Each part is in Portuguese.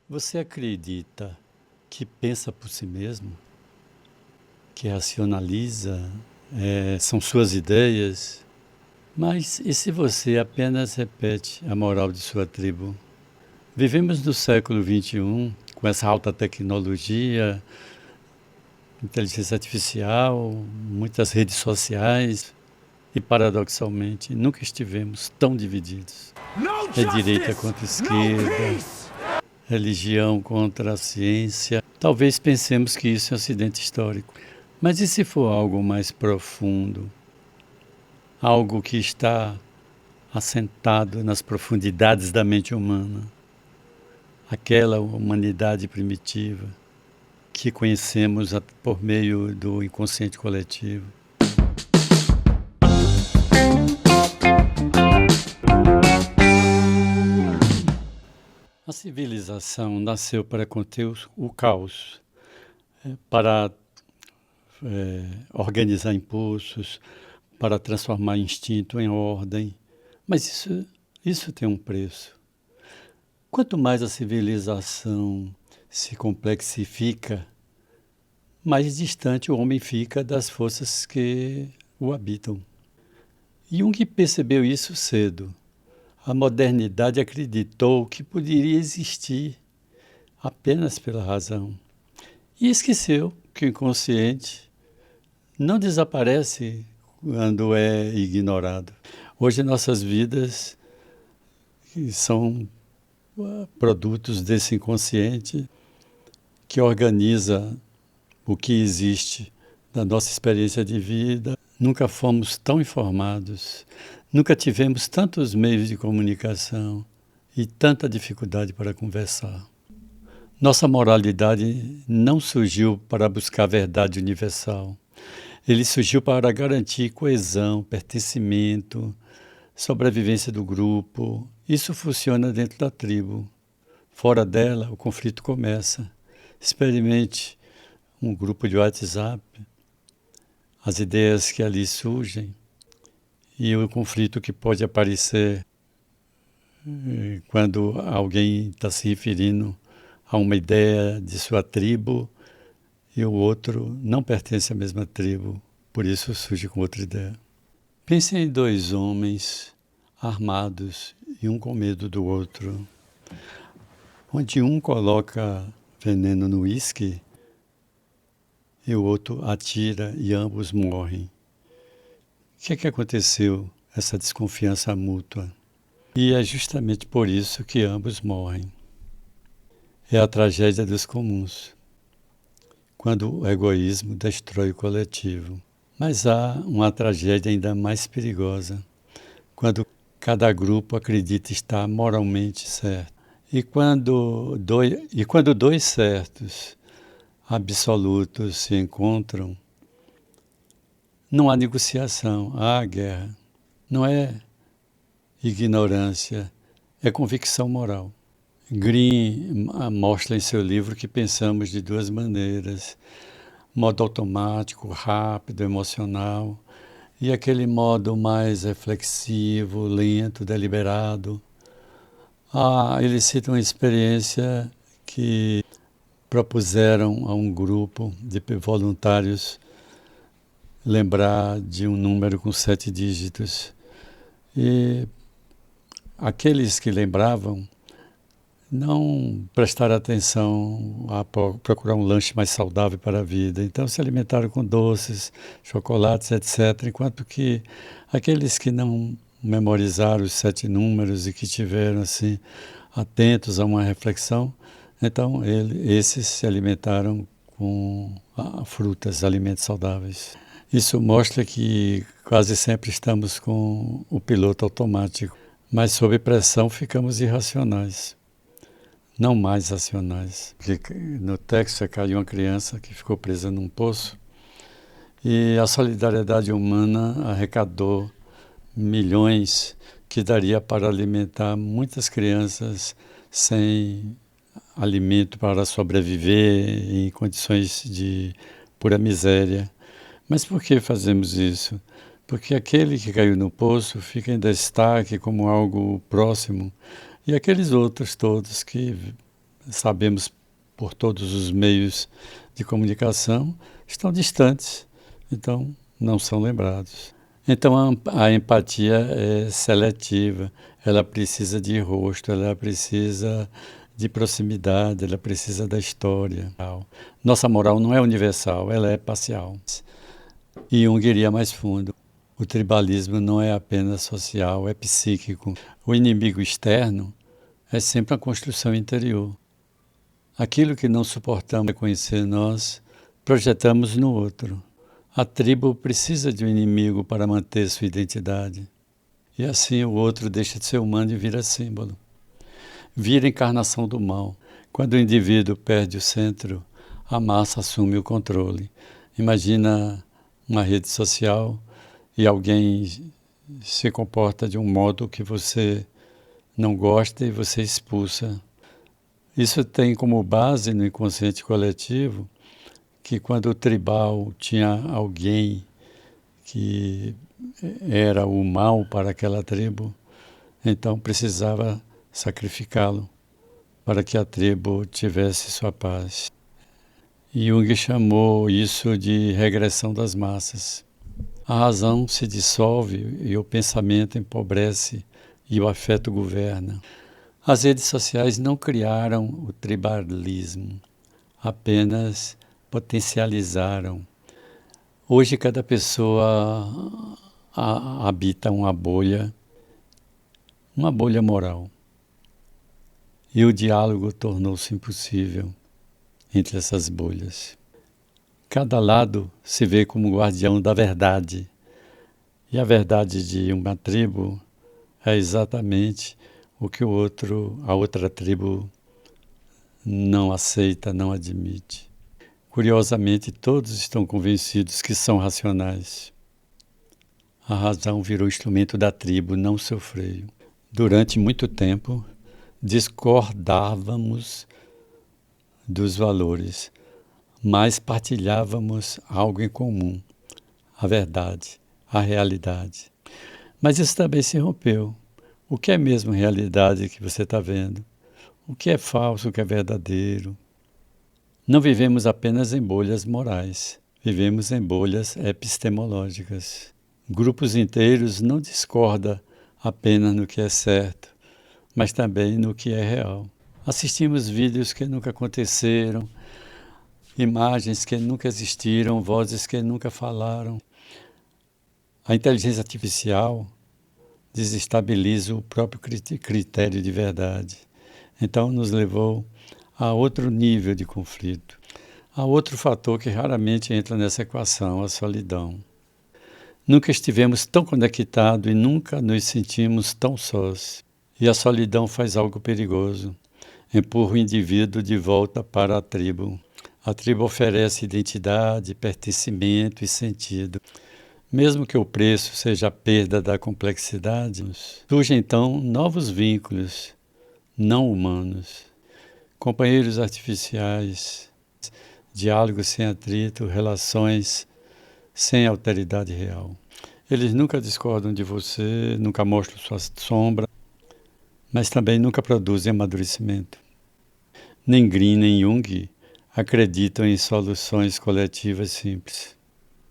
Você acredita que pensa por si mesmo? Que racionaliza? São suas ideias? Mas e se você apenas repete a moral de sua tribo? Vivemos no século XXI, com essa alta tecnologia, inteligência artificial, muitas redes sociais, e paradoxalmente nunca estivemos tão divididos. É direita contra esquerda, religião contra a ciência. Talvez pensemos que isso é um acidente histórico. Mas e se for algo mais profundo? Algo que está assentado nas profundidades da mente humana? Aquela humanidade primitiva que conhecemos por meio do inconsciente coletivo. A civilização nasceu para conter o caos, para organizar impulsos, para transformar instinto em ordem. Mas isso tem um preço. Quanto mais a civilização se complexifica, mais distante o homem fica das forças que o habitam. Jung percebeu isso cedo. A modernidade acreditou que poderia existir apenas pela razão e esqueceu que o inconsciente não desaparece quando é ignorado. Hoje nossas vidas são produtos desse inconsciente que organiza o que existe da nossa experiência de vida. Nunca fomos tão informados, nunca tivemos tantos meios de comunicação e tanta dificuldade para conversar. Nossa moralidade não surgiu para buscar a verdade universal. Ele surgiu para garantir coesão, pertencimento, sobrevivência do grupo. Isso funciona dentro da tribo. Fora dela, o conflito começa. Experimente um grupo de WhatsApp, as ideias que ali surgem e o conflito que pode aparecer quando alguém está se referindo a uma ideia de sua tribo e o outro não pertence à mesma tribo, por isso surge com outra ideia. Pense em dois homens armados e um com medo do outro, onde um coloca veneno no uísque e o outro atira e ambos morrem. O que é que aconteceu? Essa desconfiança mútua. E é justamente por isso que ambos morrem. É a tragédia dos comuns, quando o egoísmo destrói o coletivo. Mas há uma tragédia ainda mais perigosa, quando cada grupo acredita estar moralmente certo. E quando dois certos absolutos se encontram, não há negociação, há guerra. Não é ignorância, é convicção moral. Green mostra em seu livro que pensamos de duas maneiras: modo automático, rápido, emocional, e aquele modo mais reflexivo, lento, deliberado. Ele cita uma experiência que propuseram a um grupo de voluntários lembrar de um número com 7 dígitos. E aqueles que lembravam não prestaram atenção a procurar um lanche mais saudável para a vida. Então se alimentaram com doces, chocolates, etc. Enquanto que aqueles que não memorizaram os 7 números e que tiveram assim atentos a uma reflexão, então esses se alimentaram com frutas, alimentos saudáveis. Isso mostra que quase sempre estamos com o piloto automático, mas sob pressão ficamos irracionais, não mais racionais. No Texas caiu uma criança que ficou presa num poço e a solidariedade humana arrecadou milhões que daria para alimentar muitas crianças sem alimento para sobreviver em condições de pura miséria. Mas por que fazemos isso? Porque aquele que caiu no poço fica em destaque como algo próximo, e aqueles outros todos que sabemos por todos os meios de comunicação, estão distantes, então não são lembrados. Então a empatia é seletiva, ela precisa de rosto, ela precisa de proximidade, ela precisa da história. Nossa moral não é universal, ela é parcial. E Jung iria mais fundo. O tribalismo não é apenas social, é psíquico. O inimigo externo é sempre a construção interior. Aquilo que não suportamos reconhecer nós, projetamos no outro. A tribo precisa de um inimigo para manter sua identidade. E assim o outro deixa de ser humano e vira símbolo. Vira encarnação do mal. Quando o indivíduo perde o centro, a massa assume o controle. Imagina uma rede social e alguém se comporta de um modo que você não gosta e você expulsa. Isso tem como base no inconsciente coletivo que quando o tribal tinha alguém que era o mal para aquela tribo, então precisava sacrificá-lo para que a tribo tivesse sua paz. E Jung chamou isso de regressão das massas. A razão se dissolve e o pensamento empobrece e o afeto governa. As redes sociais não criaram o tribalismo, apenas potencializaram. Hoje cada pessoa habita uma bolha moral. E o diálogo tornou-se impossível entre essas bolhas. Cada lado se vê como guardião da verdade. E a verdade de uma tribo é exatamente o que a outra tribo não aceita, não admite. Curiosamente, todos estão convencidos que são racionais. A razão virou instrumento da tribo, não seu freio. Durante muito tempo, discordávamos dos valores, mas partilhávamos algo em comum, a verdade, a realidade. Mas isso também se rompeu. O que é mesmo realidade que você está vendo? O que é falso, o que é verdadeiro? Não vivemos apenas em bolhas morais, vivemos em bolhas epistemológicas. Grupos inteiros não discordam apenas no que é certo, mas também no que é real. Assistimos vídeos que nunca aconteceram, imagens que nunca existiram, vozes que nunca falaram. A inteligência artificial desestabiliza o próprio critério de verdade. Então nos levou a outro nível de conflito. Há outro fator que raramente entra nessa equação, a solidão. Nunca estivemos tão conectados e nunca nos sentimos tão sós. E a solidão faz algo perigoso. Empurra o indivíduo de volta para a tribo. A tribo oferece identidade, pertencimento e sentido. Mesmo que o preço seja a perda da complexidade, surgem então novos vínculos não humanos, companheiros artificiais, diálogos sem atrito, relações sem alteridade real. Eles nunca discordam de você, nunca mostram sua sombra, mas também nunca produzem amadurecimento. Nem Green nem Jung acreditam em soluções coletivas simples.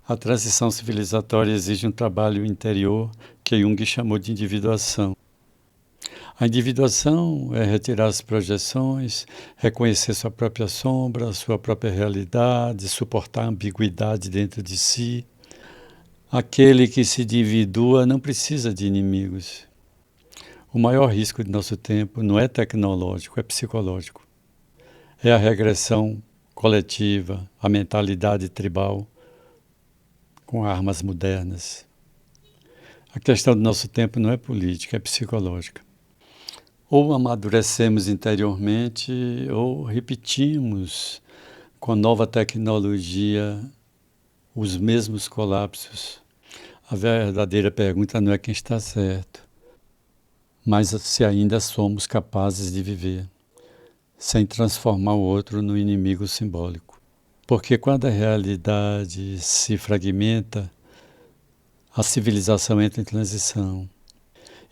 A transição civilizatória exige um trabalho interior que Jung chamou de individuação. A individuação é retirar as projeções, reconhecer sua própria sombra, sua própria realidade, suportar a ambiguidade dentro de si. Aquele que se individua não precisa de inimigos. O maior risco de nosso tempo não é tecnológico, é psicológico. É a regressão coletiva, a mentalidade tribal com armas modernas. A questão do nosso tempo não é política, é psicológica. Ou amadurecemos interiormente, ou repetimos com nova tecnologia os mesmos colapsos. A verdadeira pergunta não é quem está certo, mas se ainda somos capazes de viver, sem transformar o outro no inimigo simbólico. Porque quando a realidade se fragmenta, a civilização entra em transição.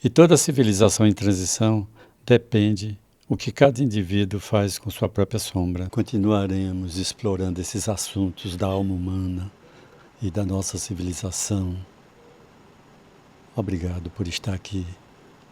E toda civilização em transição depende o que cada indivíduo faz com sua própria sombra. Continuaremos explorando esses assuntos da alma humana e da nossa civilização. Obrigado por estar aqui.